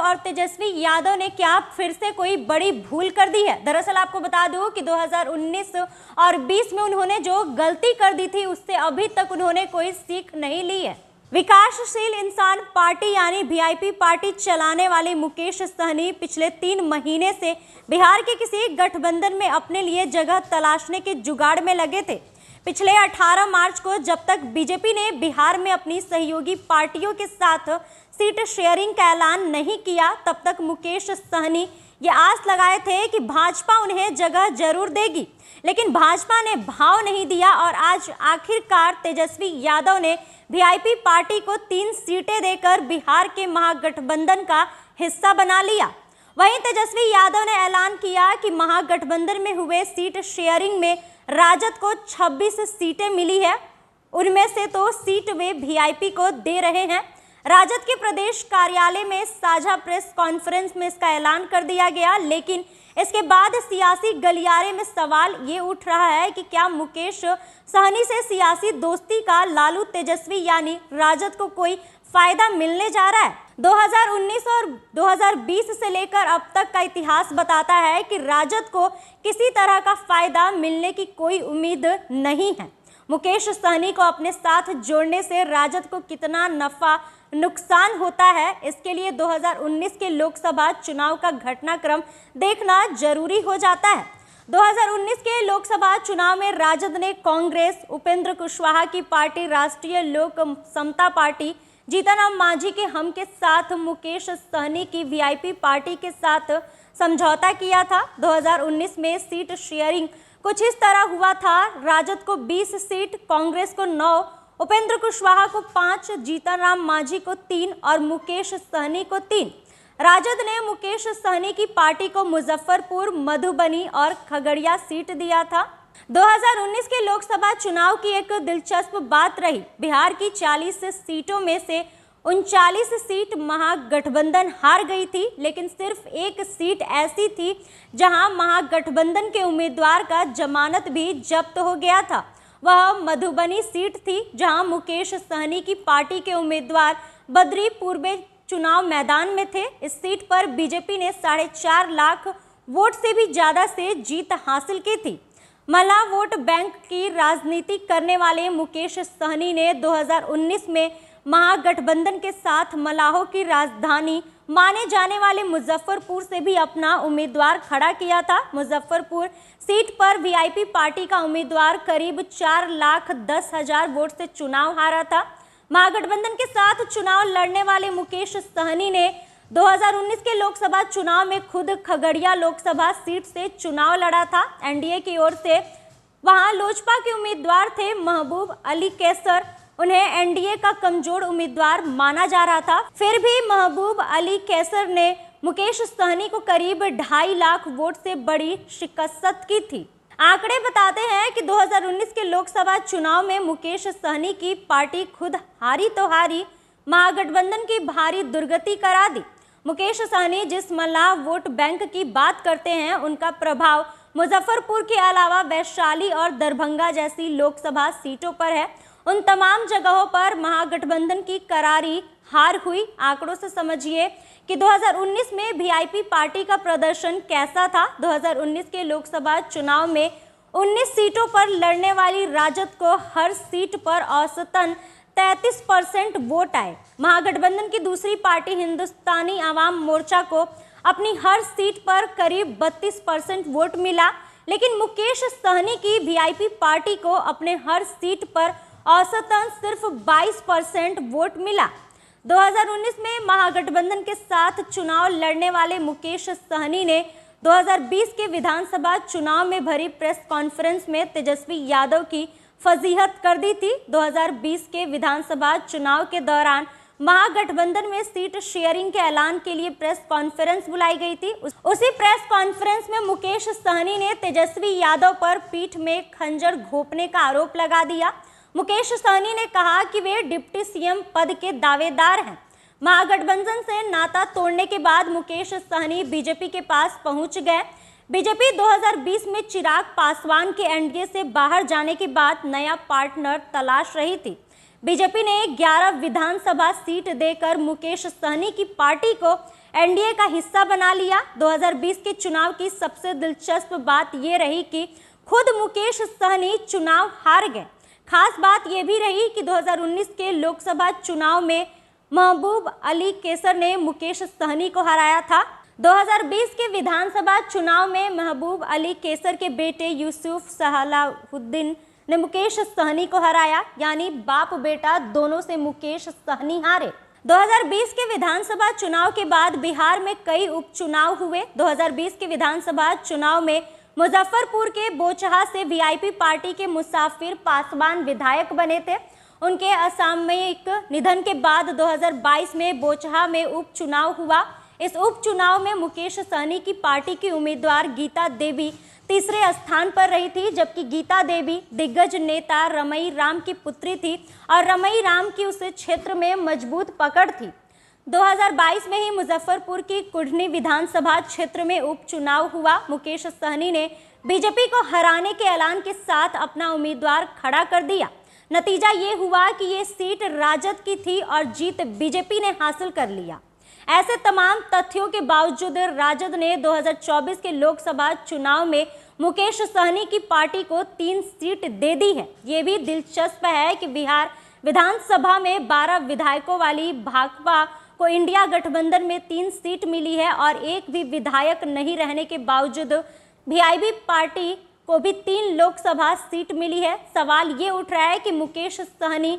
और तेजस्वी यादव ने क्या फिर से कोई बड़ी भूल कर दी है? दरअसल आपको बता दूं कि 2019 और 20 में उन्होंने जो गलती कर दी थी उससे अभी तक उन्होंने कोई सीख नहीं ली है। विकासशील इंसान पार्टी यानी वीआईपी पार्टी चलाने वाले मुकेश सहनी पिछले 3 महीने से बिहार के किसी गठबंधन में अपने लिए जगह तलाशने के जुगाड़ में लगे थे। पिछले 18 मार्च को जब तक बीजेपी ने बिहार में अपनी सहयोगी पार्टियों के साथ सीट शेयरिंग का ऐलान नहीं किया, तब तक मुकेश सहनी ये आस लगाए थे कि भाजपा उन्हें जगह जरूर देगी, लेकिन भाजपा ने भाव नहीं दिया और आज आखिरकार तेजस्वी यादव ने वीआईपी पार्टी को 3 सीटें देकर बिहार के महागठबंधन का हिस्सा बना लिया। वहीं तेजस्वी यादव ने ऐलान किया कि महागठबंधन में हुए सीट शेयरिंग में राजद को 26 सीटें मिली है, उनमें से तो सीट वे वीआईपी को दे रहे हैं। राजद के प्रदेश कार्यालय में साझा प्रेस कॉन्फ्रेंस में इसका ऐलान कर दिया गया, लेकिन इसके बाद सियासी गलियारे में सवाल ये उठ रहा है कि क्या मुकेश सहनी से सियासी दोस्ती का लालू तेजस्वी यानी राजद को कोई फायदा मिलने जा रहा है? 2019 और 2020 से लेकर अब तक का इतिहास बताता है कि राजद को किसी तरह का फायदा मिलने की कोई उम्मीद नहीं है। मुकेश सहनी को अपने साथ जोड़ने से राजद को कितना नफा नुकसान होता है, इसके लिए 2019 के लोकसभा चुनाव का घटनाक्रम देखना जरूरी हो जाता है। 2019 के लोकसभा चुनाव में राजद ने कांग्रेस, उपेंद्र कुशवाहा की पार्टी राष्ट्रीय लोक समता पार्टी, जीतन राम मांझी के हम के साथ मुकेश सहनी की वीआईपी पार्टी के साथ समझौता किया था। 2019 में सीट शेयरिंग कुछ इस तरह हुआ था: राजद को 20 सीट, कांग्रेस को 9, उपेंद्र कुशवाहा को 5, जीतन राम मांझी को 3 और मुकेश सहनी को 3। राजद ने मुकेश सहनी की पार्टी को मुजफ्फरपुर, मधुबनी और खगड़िया सीट दिया था। 2019 के लोकसभा चुनाव की एक दिलचस्प बात रही, बिहार की 40 सीटों में से 39 सीट महागठबंधन हार गई थी, लेकिन सिर्फ एक सीट ऐसी थी जहां महागठबंधन के उम्मीदवार का जमानत भी जब्त हो गया था। वह मधुबनी सीट थी जहां मुकेश सहनी की पार्टी के उम्मीदवार बद्री पूर्वे चुनाव मैदान में थे। इस सीट पर बीजेपी ने 4.5 लाख वोट से भी ज्यादा से जीत हासिल की थी। मला वोट बैंक की राजनीति करने वाले मुकेश सहनी ने 2019 में महागठबंधन के साथ मलाहों की राजधानी माने जाने वाले मुजफ्फरपुर से भी अपना उम्मीदवार खड़ा किया था। मुजफ्फरपुर सीट पर वीआईपी पार्टी का उम्मीदवार करीब 4,10,000 वोट से चुनाव हारा था। महागठबंधन के साथ चुनाव लड़ने वाले मुकेश सहनी ने 2019 के लोकसभा चुनाव में खुद खगड़िया लोकसभा सीट से चुनाव लड़ा था। एनडीए की ओर से वहां लोजपा के उम्मीदवार थे महबूब अली कैसर। उन्हें एनडीए का कमजोर उम्मीदवार माना जा रहा था, फिर भी महबूब अली कैसर ने मुकेश सहनी को करीब 2.5 लाख वोट से बड़ी शिकस्त की थी। आंकड़े बताते हैं कि 2019 के लोकसभा चुनाव में मुकेश सहनी की पार्टी खुद हारी तो हारी, महागठबंधन की भारी दुर्गति करा दी। मुकेश सहनी जिस मल्लाह वोट बैंक की बात करते हैं, उनका प्रभाव मुजफ्फरपुर के अलावा वैशाली और दरभंगा जैसी लोकसभा सीटों पर है। उन तमाम जगहों पर महागठबंधन की करारी हार हुई। आंकड़ों से समझिए कि 2019 में वीआईपी पार्टी का प्रदर्शन कैसा था। 2019 के लोकसभा चुनाव में 19 सीटों पर लड़ने वाली राजद को हर सीट पर औसतन 33% वोट आए। महागठबंधन की दूसरी पार्टी हिंदुस्तानी आवाम मोर्चा को अपनी हर सीट पर करीब 32% वोट मिला, लेकिन मुकेश सहनी की वीआईपी पार्टी को अपने हर सीट पर औसतन सिर्फ 22% वोट मिला। 2019 में महागठबंधन के साथ चुनाव लड़ने वाले मुकेश सहनी ने 2020 के विधानसभा चुनाव में भरी प्रेस कॉन्फ्रेंस में तेजस्वी यादव की फजीहत कर दी थी। 2020 के विधानसभा चुनाव के दौरान महागठबंधन में सीट शेयरिंग के ऐलान के लिए प्रेस कॉन्फ्रेंस बुलाई गई थी। उसी प्रेस कॉन्फ्रेंस में मुकेश सहनी ने तेजस्वी यादव पर पीठ में खंजर घोंपने का आरोप लगा दिया। मुकेश सहनी ने कहा कि वे डिप्टी सीएम पद के दावेदार हैं। महागठबंधन से नाता तोड़ने के बाद मुकेश सहनी बीजेपी के पास पहुंच गए। बीजेपी 2020 में चिराग पासवान के एनडीए से बाहर जाने के बाद नया पार्टनर तलाश रही थी। बीजेपी ने 11 विधानसभा सीट देकर मुकेश सहनी की पार्टी को एनडीए का हिस्सा बना लिया। 2020 के चुनाव की सबसे दिलचस्प बात ये रही कि खुद मुकेश सहनी चुनाव हार गए। खास बात यह भी रही कि 2019 के लोकसभा चुनाव में महबूब अली कैसर ने मुकेश सहनी को हराया था। 2020 के विधानसभा चुनाव में महबूब अली कैसर के बेटे यूसुफ सलाहुद्दीन ने मुकेश सहनी को हराया, यानी बाप बेटा दोनों से मुकेश सहनी हारे। 2020 के विधानसभा चुनाव के बाद बिहार में कई उपचुनाव हुए। 2020 के विधानसभा चुनाव में मुजफ्फरपुर के बोचहा से वीआईपी पार्टी के मुसाफिर पासवान विधायक बने थे। उनके असामयिक निधन के बाद 2022 में बोचहा में उपचुनाव हुआ। इस उपचुनाव में मुकेश सहनी की पार्टी की उम्मीदवार गीता देवी तीसरे स्थान पर रही थी, जबकि गीता देवी दिग्गज नेता रमई राम की पुत्री थी और रमई राम की उस क्षेत्र में मजबूत पकड़ थी। 2022 में ही मुजफ्फरपुर की कुढ़नी विधानसभा क्षेत्र में उपचुनाव हुआ। मुकेश सहनी ने बीजेपी को हराने के ऐलान के साथ अपना उम्मीदवार खड़ा कर दिया। नतीजा ये हुआ कि ये सीट राजद की थी और जीत बीजेपी ने हासिल कर लिया। ऐसे तमाम तथ्यों के बावजूद राजद ने 2024 के लोकसभा चुनाव में मुकेश सहनी की पार्टी को 3 सीट दे दी है। ये भी दिलचस्प है कि बिहार विधानसभा में 12 विधायकों वाली भाकपा को इंडिया गठबंधन में 3 सीट मिली है और एक भी विधायक नहीं रहने के बावजूद वीआईपी पार्टी को भी 3 लोकसभा सीट मिली है। सवाल ये उठ रहा है कि मुकेश सहनी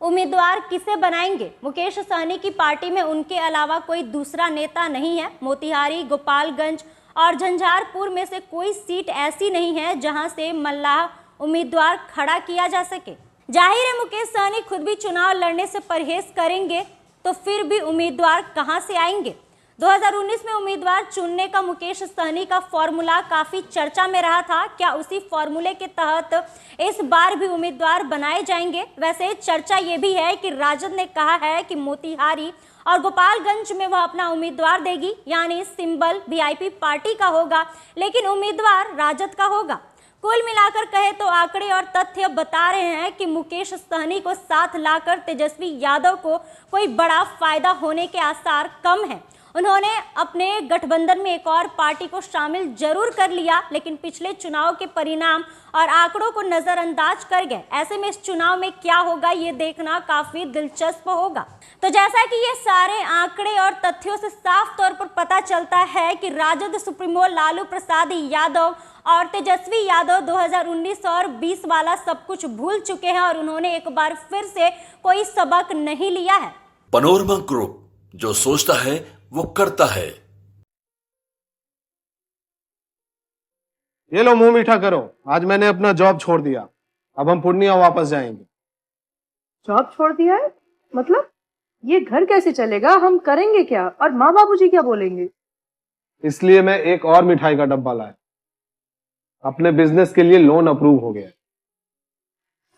उम्मीदवार किसे बनाएंगे। मुकेश सहनी की पार्टी में उनके अलावा कोई दूसरा नेता नहीं है। मोतिहारी, गोपालगंज और झंझारपुर में से कोई सीट ऐसी नहीं है जहां से मल्लाह उम्मीदवार खड़ा किया जा सके। जाहिर है मुकेश सहनी खुद भी चुनाव लड़ने से परहेज करेंगे, तो फिर भी उम्मीदवार कहां से आएंगे। 2019 में उम्मीदवार चुनने का मुकेश सहनी का फॉर्मूला काफी चर्चा में रहा था। क्या उसी फॉर्मूले के तहत इस बार भी उम्मीदवार बनाए जाएंगे। वैसे चर्चा ये भी है कि राजद ने कहा है कि मोतिहारी और गोपालगंज में वह अपना उम्मीदवार देगी, यानी सिंबल वीआईपी पार्टी का होगा, लेकिन उम्मीदवार राजद का होगा। कुल मिलाकर कहे तो आंकड़े और तथ्य बता रहे हैं कि मुकेश सहनी को साथ लाकर तेजस्वी यादव को कोई बड़ा फायदा होने के आसार कम है। उन्होंने अपने गठबंधन में एक और पार्टी को शामिल जरूर कर लिया, लेकिन पिछले चुनाव के परिणाम और आंकड़ों को नजरअंदाज कर गए। ऐसे में इस चुनाव में क्या होगा ये देखना काफी दिलचस्प होगा। तो जैसा कि ये सारे आंकड़े और तथ्यों से साफ तौर पर पता चलता है कि राजद सुप्रीमो लालू प्रसाद यादव और तेजस्वी यादव 2019 और 20 वाला सब कुछ भूल चुके हैं और उन्होंने एक बार फिर से कोई सबक नहीं लिया है। पैनोरमा ग्रुप, जो सोचता है वो करता है। ये लो मुंह मीठा करो, आज मैंने अपना जॉब छोड़ दिया। अब हम पूर्णिया वापस जाएंगे। जॉब छोड़ दिया है? मतलब ये घर कैसे चलेगा? हम करेंगे क्या? और माँ बाबूजी क्या बोलेंगे? इसलिए मैं एक और मिठाई का डब्बा लाया। अपने बिजनेस के लिए लोन अप्रूव हो गया।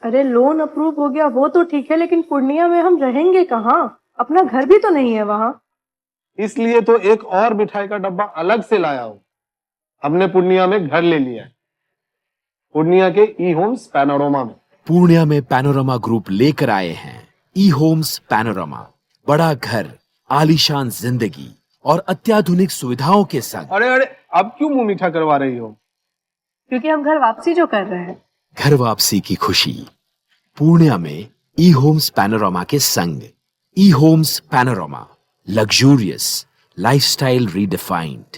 अरे लोन अप्रूव हो गया वो तो ठीक है, लेकिन पूर्णिया में हम रहेंगे कहाँ? अपना घर भी तो नहीं है वहाँ। इसलिए तो एक और मिठाई का डब्बा अलग से लाया हूं। हमने पूर्णिया में घर ले लिया है, पूर्णिया के ई होम्स पैनोरमा में। पूर्णिया में पैनोरमा ग्रुप लेकर आए हैं ई होम्स पैनोरमा। बड़ा घर, आलीशान जिंदगी और अत्याधुनिक सुविधाओं के संग। अरे अब क्यों मुंह मीठा करवा रही हो? क्योंकि हम घर वापसी जो कर रहे हैं। घर वापसी की खुशी पूर्णिया में ई होम्स पैनोरमा के संग। ई homes panorama, luxurious lifestyle redefined.